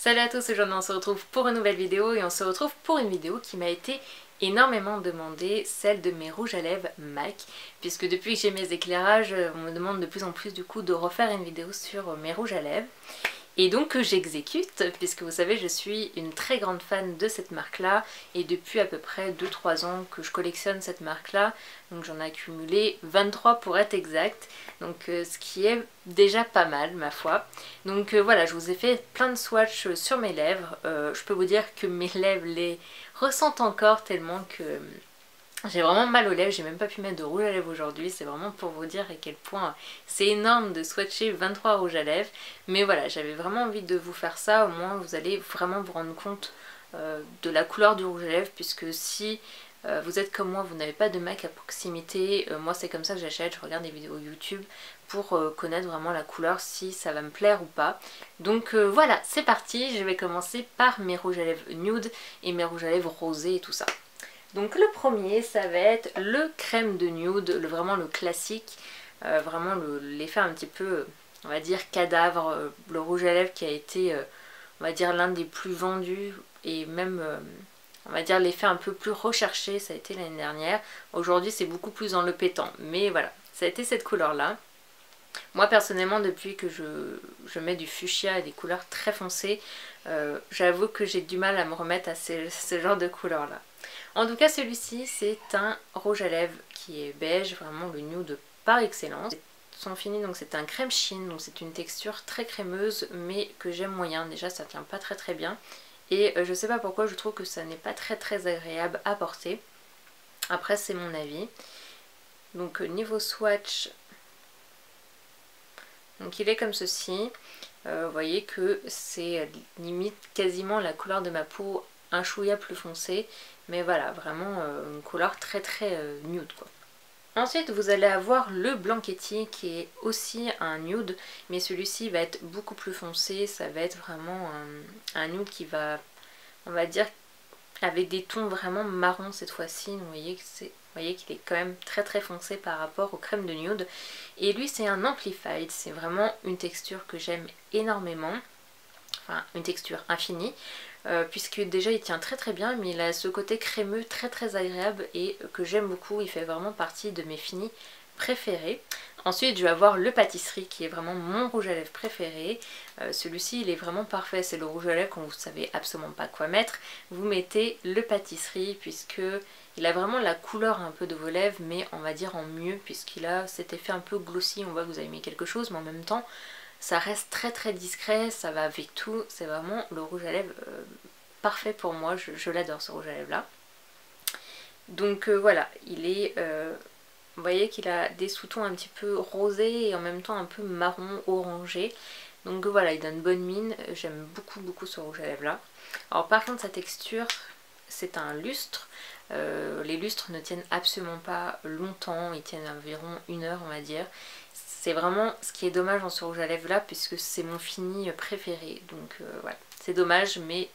Salut à tous, aujourd'hui on se retrouve pour une nouvelle vidéo et on se retrouve pour une vidéo qui m'a été énormément demandée, celle de mes rouges à lèvres MAC, puisque depuis que j'ai mes éclairages, on me demande de plus en plus du coup de refaire une vidéo sur mes rouges à lèvres. Et donc j'exécute, puisque vous savez je suis une très grande fan de cette marque là, et depuis à peu près 2-3 ans que je collectionne cette marque là, donc j'en ai accumulé 23 pour être exact, donc ce qui est déjà pas mal ma foi. Donc voilà, je vous ai fait plein de swatchs sur mes lèvres, je peux vous dire que mes lèvres les ressentent encore tellement que j'ai vraiment mal aux lèvres, j'ai même pas pu mettre de rouge à lèvres aujourd'hui, c'est vraiment pour vous dire à quel point c'est énorme de swatcher 23 rouges à lèvres. Mais voilà, j'avais vraiment envie de vous faire ça, au moins vous allez vraiment vous rendre compte de la couleur du rouge à lèvres, puisque si vous êtes comme moi, vous n'avez pas de MAC à proximité, moi c'est comme ça que j'achète, je regarde des vidéos YouTube pour connaître vraiment la couleur, si ça va me plaire ou pas. Donc voilà, c'est parti, je vais commencer par mes rouges à lèvres nude et mes rouges à lèvres rosés et tout ça. Donc le premier, ça va être le crème de nude, vraiment le classique, vraiment l'effet un petit peu, on va dire, cadavre, le rouge à lèvres qui a été, on va dire, l'un des plus vendus et même, on va dire, l'effet un peu plus recherché, ça a été l'année dernière. Aujourd'hui c'est beaucoup plus dans le pétant, mais voilà, ça a été cette couleur-là. Moi personnellement, depuis que je mets du fuchsia et des couleurs très foncées, j'avoue que j'ai du mal à me remettre à ce genre de couleurs-là. En tout cas, celui-ci, c'est un rouge à lèvres qui est beige, vraiment le nude par excellence. Son fini, donc c'est un crème chine, donc c'est une texture très crémeuse, mais que j'aime moyen. Déjà, ça tient pas très bien. Et je sais pas pourquoi, je trouve que ça n'est pas très agréable à porter. Après, c'est mon avis. Donc niveau swatch, donc il est comme ceci. Vous voyez que c'est limite quasiment la couleur de ma peau, un chouïa plus foncé, mais voilà, vraiment une couleur très nude quoi. Ensuite vous allez avoir le Blanchetti qui est aussi un nude, mais celui-ci va être beaucoup plus foncé, ça va être vraiment un nude qui va, on va dire, avec des tons vraiment marron cette fois-ci. Vous voyez qu'il est quand même très foncé par rapport aux crèmes de nude. Et lui c'est un Amplified, c'est vraiment une texture que j'aime énormément. Enfin une texture infinie. Puisque déjà il tient très bien, mais il a ce côté crémeux très agréable et que j'aime beaucoup, il fait vraiment partie de mes finis préférés. Ensuite je vais avoir le pâtisserie qui est vraiment mon rouge à lèvres préféré. Celui-ci il est vraiment parfait, c'est le rouge à lèvres quand vous ne savez absolument pas quoi mettre, vous mettez le pâtisserie puisque il a vraiment la couleur un peu de vos lèvres, mais on va dire en mieux, puisqu'il a cet effet un peu glossy, on voit que vous avez mis quelque chose, mais en même temps ça reste très discret, ça va avec tout, c'est vraiment le rouge à lèvres parfait pour moi, je l'adore ce rouge à lèvres là. Donc voilà, il est, vous voyez qu'il a des sous-tons un petit peu rosés et en même temps un peu marron orangé. Donc voilà, il donne bonne mine, j'aime beaucoup ce rouge à lèvres là. Alors par contre sa texture, c'est un lustre, les lustres ne tiennent absolument pas longtemps, ils tiennent environ 1 heure on va dire. C'est vraiment ce qui est dommage dans ce rouge à lèvres là, puisque c'est mon fini préféré. Donc voilà, c'est dommage, mais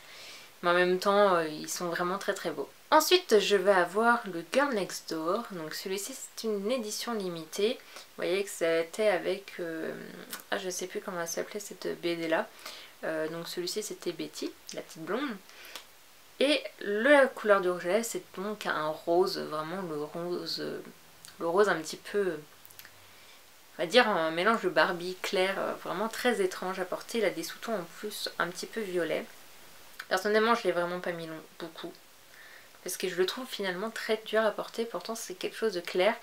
en même temps ils sont vraiment très beaux. Ensuite je vais avoir le Girl Next Door, donc celui-ci c'est une édition limitée. Vous voyez que ça était avec, je sais plus comment elle s'appelait cette BD là. Donc celui-ci c'était Betty, la petite blonde. Et la couleur du rouge à lèvres c'est donc un rose, vraiment le rose un petit peu, on va dire un mélange de Barbie clair, vraiment très étrange à porter. Il a des sous-tons en plus un petit peu violet. Personnellement je l'ai vraiment pas mis beaucoup, parce que je le trouve finalement très dur à porter, pourtant c'est quelque chose de clair,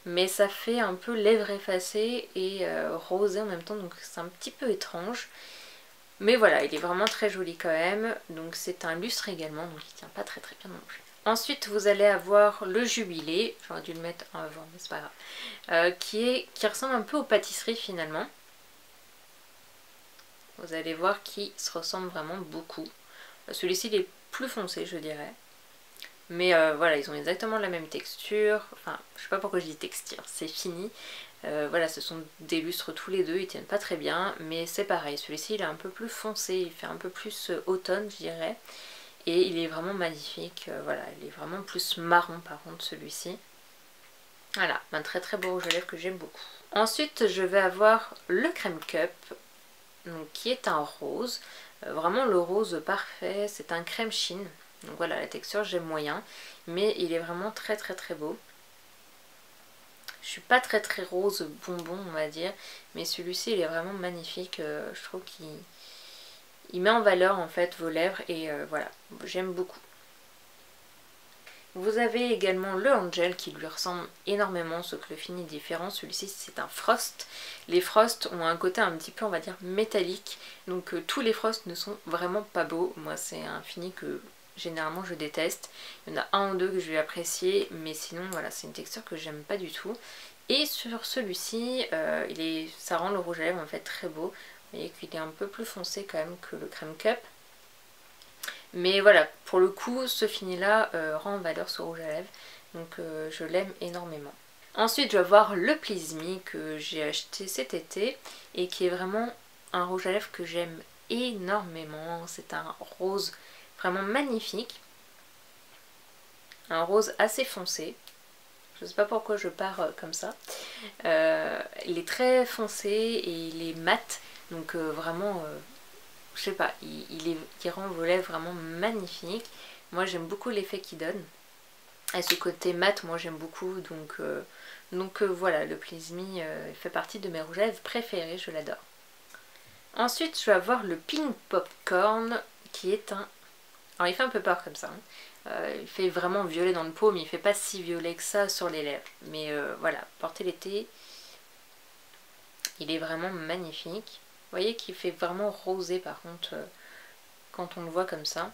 mais ça fait un peu lèvres effacées et rosé en même temps, donc c'est un petit peu étrange. Mais voilà, il est vraiment très joli quand même, donc c'est un lustre également, donc il tient pas très bien non plus. Ensuite vous allez avoir le Jubilé, j'aurais dû le mettre en avant mais c'est pas grave, qui ressemble un peu aux pâtisseries finalement. Vous allez voir qu'il se ressemble vraiment beaucoup. Celui-ci il est plus foncé je dirais. Mais voilà, ils ont exactement la même texture, enfin je sais pas pourquoi je dis texture, c'est fini. Voilà, ce sont des lustres tous les deux, ils tiennent pas très bien, mais c'est pareil, celui-ci il est un peu plus foncé, il fait un peu plus automne je dirais. Et il est vraiment magnifique, voilà, il est vraiment plus marron par contre celui-ci. Voilà, un très beau rouge à lèvres que j'aime beaucoup. Ensuite je vais avoir le Crème Cup, donc, qui est un rose. Vraiment le rose parfait, c'est un crème chine. Donc voilà, la texture j'aime moyen, mais il est vraiment très très très beau. Je suis pas très très rose bonbon on va dire, mais celui-ci il est vraiment magnifique. Je trouve qu'il met en valeur en fait vos lèvres et voilà, j'aime beaucoup. Vous avez également le Angel qui lui ressemble énormément, sauf que le fini est différent. Celui-ci c'est un Frost. Les Frost ont un côté un petit peu on va dire métallique, donc tous les Frost ne sont vraiment pas beaux. Moi c'est un fini que généralement je déteste. Il y en a un ou deux que je vais apprécier, mais sinon voilà, c'est une texture que j'aime pas du tout. Et sur celui-ci, ça rend le rouge à lèvres en fait très beau. Vous voyez qu'il est un peu plus foncé quand même que le Crème Cup. Mais voilà, pour le coup, ce fini là rend en valeur ce rouge à lèvres, donc je l'aime énormément. Ensuite, je vais voir le Please Me que j'ai acheté cet été et qui est vraiment un rouge à lèvres que j'aime énormément. C'est un rose vraiment magnifique, un rose assez foncé. Je sais pas pourquoi je pars comme ça. Il est très foncé et il est mat, donc vraiment... je sais pas, il rend vos lèvres vraiment magnifiques. Moi j'aime beaucoup l'effet qu'il donne. Et ce côté mat, moi j'aime beaucoup. Donc voilà, le Please Me fait partie de mes rouges à lèvres préférés, je l'adore. Ensuite je vais avoir le Pink Popcorn qui est un... Alors il fait un peu peur comme ça. Il fait vraiment violet dans le pot, mais il fait pas si violet que ça sur les lèvres. Mais voilà, porter l'été, il est vraiment magnifique. Vous voyez qu'il fait vraiment rosé par contre quand on le voit comme ça.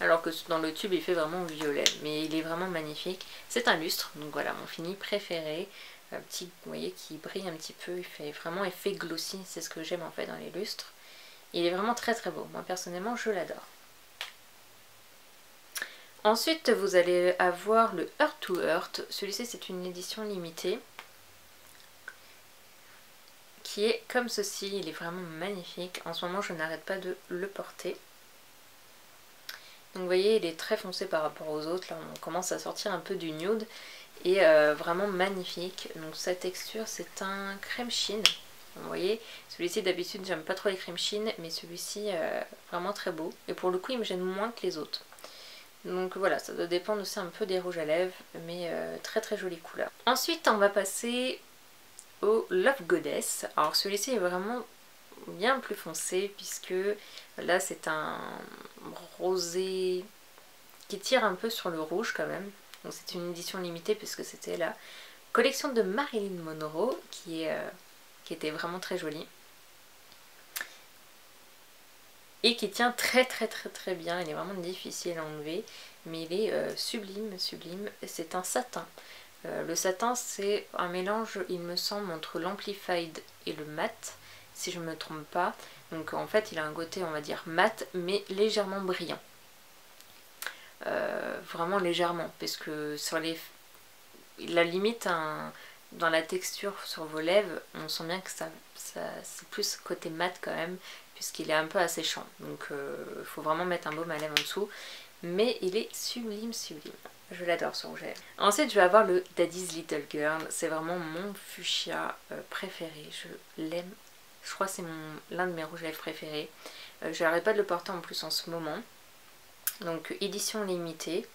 Alors que dans le tube il fait vraiment violet. Mais il est vraiment magnifique. C'est un lustre, donc voilà mon fini préféré. Petit, vous voyez qui brille un petit peu. Il fait vraiment effet glossy. C'est ce que j'aime en fait dans les lustres. Il est vraiment très très beau. Moi personnellement je l'adore. Ensuite vous allez avoir le Heart to Heart. Celui-ci c'est une édition limitée. Qui est comme ceci, il est vraiment magnifique. En ce moment je n'arrête pas de le porter. Donc vous voyez il est très foncé par rapport aux autres, là on commence à sortir un peu du nude. Et vraiment magnifique. Donc sa texture c'est un crème chine. Vous voyez, celui-ci d'habitude j'aime pas trop les crèmes chine, mais celui-ci vraiment très beau. Et pour le coup il me gêne moins que les autres. Donc voilà, ça doit dépendre aussi un peu des rouges à lèvres, mais très très jolie couleur. Ensuite on va passer au Love Goddess. Alors celui-ci est vraiment bien plus foncé puisque là c'est un rosé qui tire un peu sur le rouge quand même. Donc c'est une édition limitée puisque c'était la collection de Marilyn Monroe qui était vraiment très jolie. Et qui tient très très très très bien. Il est vraiment difficile à enlever, mais il est sublime, sublime. C'est un satin. Le satin c'est un mélange il me semble entre l'amplified et le mat si je ne me trompe pas. Donc en fait il a un côté on va dire mat mais légèrement brillant. Vraiment légèrement parce que sur la limite dans la texture sur vos lèvres on sent bien que ça c'est plus côté mat quand même puisqu'il est un peu asséchant. Donc il faut vraiment mettre un baume à lèvres en dessous. Mais il est sublime, sublime. Je l'adore ce rouge à lèvres. Ensuite je vais avoir le Daddy's Little Girl. C'est vraiment mon fuchsia préféré. Je l'aime. Je crois que c'est l'un de mes rouges à lèvres préférés. Je n'arrête pas de le porter en plus en ce moment. Donc édition limitée.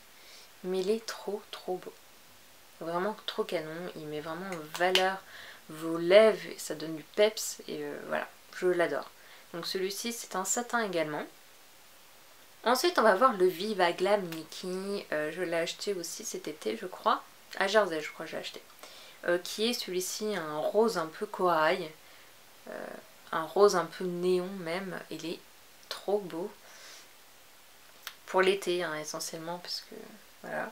Mais il est trop trop beau. Vraiment trop canon. Il met vraiment en valeur vos lèvres. Ça donne du peps. Et voilà, je l'adore. Donc celui-ci c'est un satin également. Ensuite on va voir le Viva Glam Nikki, je l'ai acheté aussi cet été je crois, à Jersey je crois que j'ai acheté, qui est celui-ci un rose un peu corail, un rose un peu néon même, il est trop beau, pour l'été hein, essentiellement parce que voilà,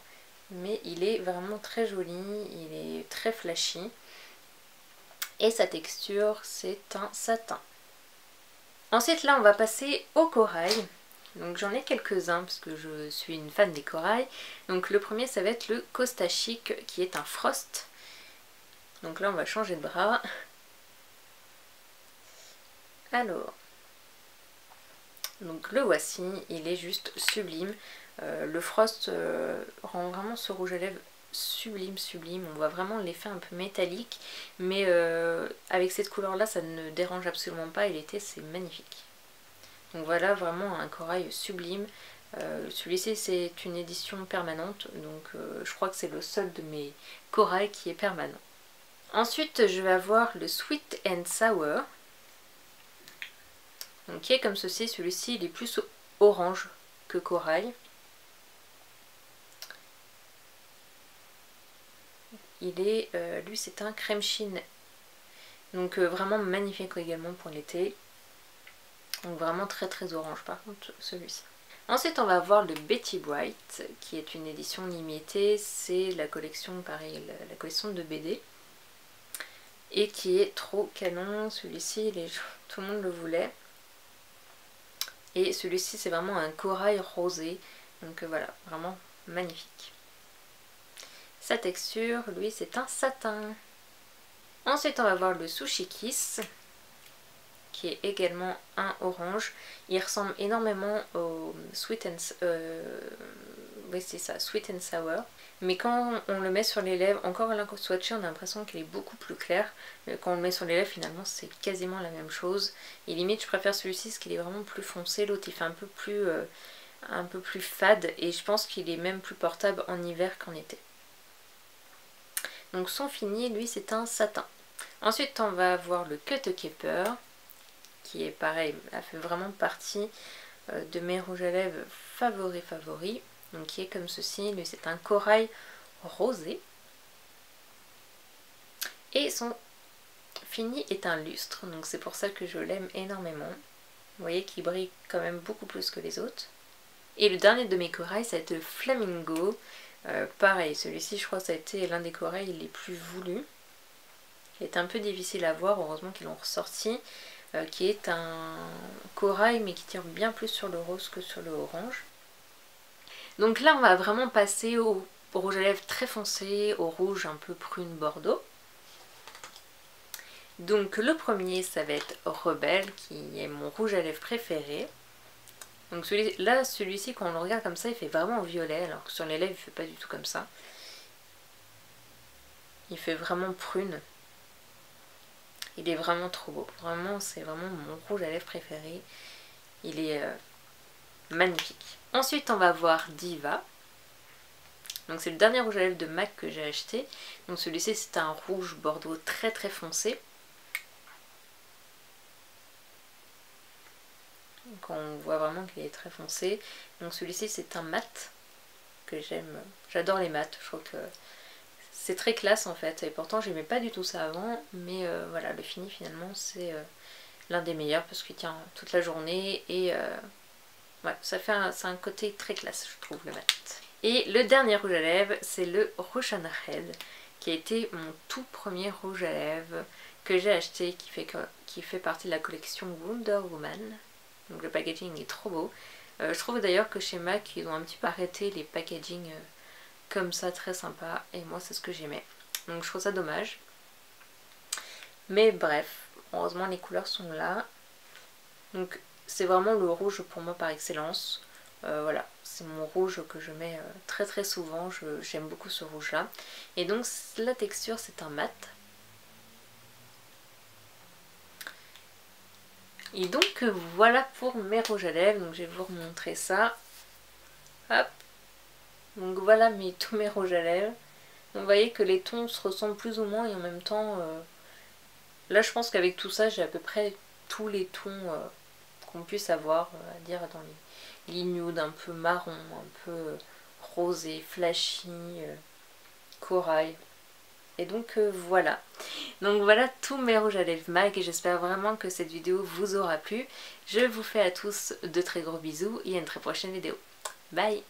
mais il est vraiment très joli, il est très flashy, et sa texture c'est un satin. Ensuite là on va passer au corail. Donc j'en ai quelques-uns parce que je suis une fan des corails. Donc le premier ça va être le Costa Chic qui est un Frost. Donc là on va changer de bras. Alors, donc le voici, il est juste sublime. Le Frost rend vraiment ce rouge à lèvres sublime, sublime. On voit vraiment l'effet un peu métallique. Mais avec cette couleur là ça ne dérange absolument pas et l'été c'est magnifique. Donc voilà, vraiment un corail sublime. Celui-ci c'est une édition permanente, donc je crois que c'est le seul de mes corails qui est permanent. Ensuite je vais avoir le Sweet and Sour, donc, qui est comme ceci. Celui-ci il est plus orange que corail. Il est, lui c'est un crème chine, donc vraiment magnifique également pour l'été. Donc vraiment très orange par contre celui-ci. Ensuite on va avoir le Betty Bright qui est une édition limitée, c'est la collection pareil, la collection de BD. Et qui est trop canon, celui-ci tout le monde le voulait. Et celui-ci c'est vraiment un corail rosé, donc voilà, vraiment magnifique. Sa texture, lui c'est un satin. Ensuite on va voir le Sushi Kiss, qui est également un orange. Il ressemble énormément au Sweet and oui, c'est ça, Sweet and Sour. Mais quand on le met sur les lèvres, encore là swatché, on a l'impression qu'il est beaucoup plus clair. Mais quand on le met sur les lèvres, finalement c'est quasiment la même chose. Et limite je préfère celui-ci parce qu'il est vraiment plus foncé. L'autre il fait un peu plus fade. Et je pense qu'il est même plus portable en hiver qu'en été. Donc son fini, lui c'est un satin. Ensuite on va avoir le Cut Keeper, qui est pareil, a fait vraiment partie de mes rouges à lèvres favoris. Donc qui est comme ceci, lui c'est un corail rosé. Et son fini est un lustre, donc c'est pour ça que je l'aime énormément. Vous voyez qu'il brille quand même beaucoup plus que les autres. Et le dernier de mes corails, ça va être le Flamingo. Pareil, celui-ci je crois que ça a été l'un des corails les plus voulus. Il est un peu difficile à voir, heureusement qu'ils l'ont ressorti. Qui est un corail mais qui tire bien plus sur le rose que sur le orange. Donc là on va vraiment passer au rouge à lèvres très foncé, au rouge un peu prune bordeaux. Donc le premier ça va être Rebelle, qui est mon rouge à lèvres préféré. Donc celui-ci quand on le regarde comme ça il fait vraiment violet, alors que sur les lèvres il fait pas du tout comme ça. Il fait vraiment prune. Il est vraiment trop beau. Vraiment, c'est vraiment mon rouge à lèvres préféré. Il est magnifique. Ensuite, on va voir Diva. Donc c'est le dernier rouge à lèvres de MAC que j'ai acheté. Donc celui-ci, c'est un rouge bordeaux très foncé. Donc on voit vraiment qu'il est très foncé. Donc celui-ci, c'est un mat que j'aime. J'adore les mats. Je trouve que c'est très classe en fait, et pourtant j'aimais pas du tout ça avant, mais voilà, le fini finalement c'est l'un des meilleurs parce qu'il tient toute la journée et ouais, c'est un côté très classe je trouve le mat. Et le dernier rouge à lèvres c'est le Russian Red, qui a été mon tout premier rouge à lèvres que j'ai acheté, qui fait partie de la collection Wonder Woman. Donc le packaging est trop beau. Je trouve d'ailleurs que chez MAC ils ont un petit peu arrêté les packaging comme ça, très sympa, et moi c'est ce que j'aimais, donc je trouve ça dommage, mais bref, heureusement les couleurs sont là. Donc c'est vraiment le rouge pour moi par excellence. Voilà, c'est mon rouge que je mets très souvent, j'aime beaucoup ce rouge là. Et donc la texture c'est un mat. Et donc voilà pour mes rouges à lèvres, donc je vais vous remontrer ça. Hop. Donc voilà tous mes rouges à lèvres. Donc, vous voyez que les tons se ressemblent plus ou moins et en même temps, là je pense qu'avec tout ça j'ai à peu près tous les tons qu'on puisse avoir, à dire dans les nudes, un peu marron, un peu rosé, flashy, corail. Et donc voilà. Donc voilà tous mes rouges à lèvres MAC et j'espère vraiment que cette vidéo vous aura plu. Je vous fais à tous de très gros bisous et à une très prochaine vidéo. Bye!